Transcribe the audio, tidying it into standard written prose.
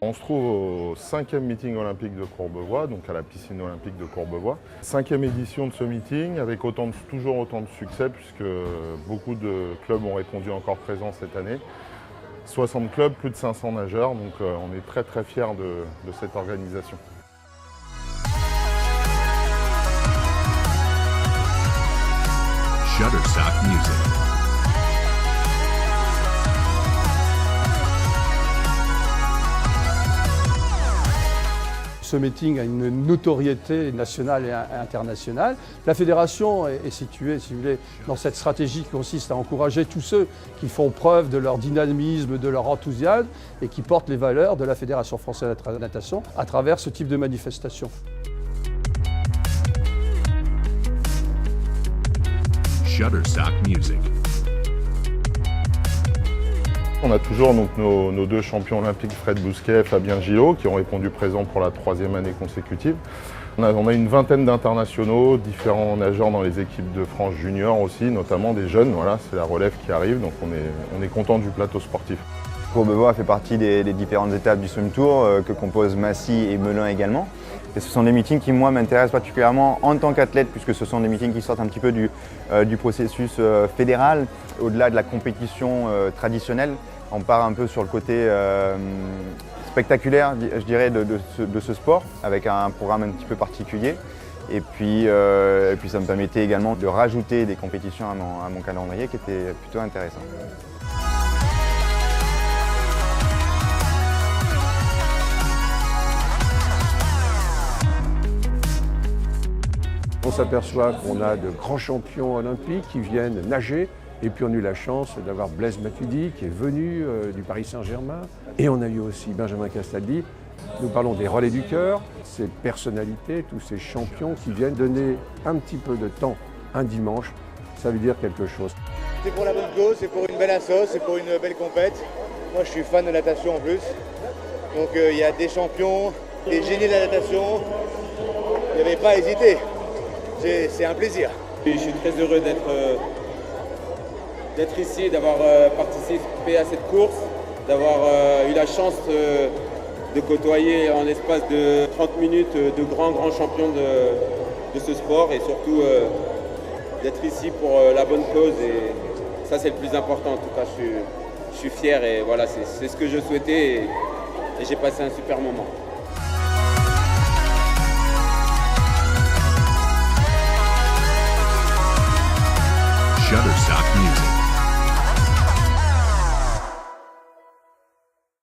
On se trouve au 5e meeting olympique de Courbevoie, donc à la piscine olympique de Courbevoie. 5e édition de ce meeting avec toujours autant de succès puisque beaucoup de clubs ont répondu encore présents cette année. 60 clubs, plus de 500 nageurs, donc on est très très fiers de cette organisation. Shutterstock Music. Ce meeting a une notoriété nationale et internationale. La fédération est située, si vous voulez, dans cette stratégie qui consiste à encourager tous ceux qui font preuve de leur dynamisme, de leur enthousiasme et qui portent les valeurs de la Fédération française de natation à travers ce type de manifestation. Shutterstock Music. On a toujours donc, nos deux champions olympiques, Fred Bousquet et Fabien Gillot, qui ont répondu présents pour la 3e année consécutive. On a une vingtaine d'internationaux, différents nageurs dans les équipes de France junior aussi, notamment des jeunes. Voilà, c'est la relève qui arrive, donc on est content du plateau sportif. Courbevoie fait partie des différentes étapes du Swim Tour que composent Massy et Melun également. Et ce sont des meetings qui, moi, m'intéressent particulièrement en tant qu'athlète, puisque ce sont des meetings qui sortent un petit peu du processus fédéral, au-delà de la compétition traditionnelle. On part un peu sur le côté spectaculaire, je dirais, de ce sport, avec un programme un petit peu particulier. Et puis ça me permettait également de rajouter des compétitions à mon calendrier qui était plutôt intéressant. On s'aperçoit qu'on a de grands champions olympiques qui viennent nager. Et puis on a eu la chance d'avoir Blaise Matuidi qui est venu du Paris Saint-Germain. Et on a eu aussi Benjamin Castaldi. Nous parlons des relais du cœur, ces personnalités, tous ces champions qui viennent donner un petit peu de temps un dimanche. Ça veut dire quelque chose. C'est pour la bonne cause, c'est pour une belle assos, c'est pour une belle compète. Moi je suis fan de natation en plus. Donc il y a des champions, des génies de la natation. Il n'y avait pas à hésiter. C'est un plaisir. Je suis très heureux d'être ici, d'avoir participé à cette course, d'avoir eu la chance de côtoyer en l'espace de 30 minutes de grands champions de ce sport et surtout d'être ici pour la bonne cause. Et ça, c'est le plus important. En tout cas, je suis fier et voilà, c'est ce que je souhaitais et j'ai passé un super moment. Shutterstock Music.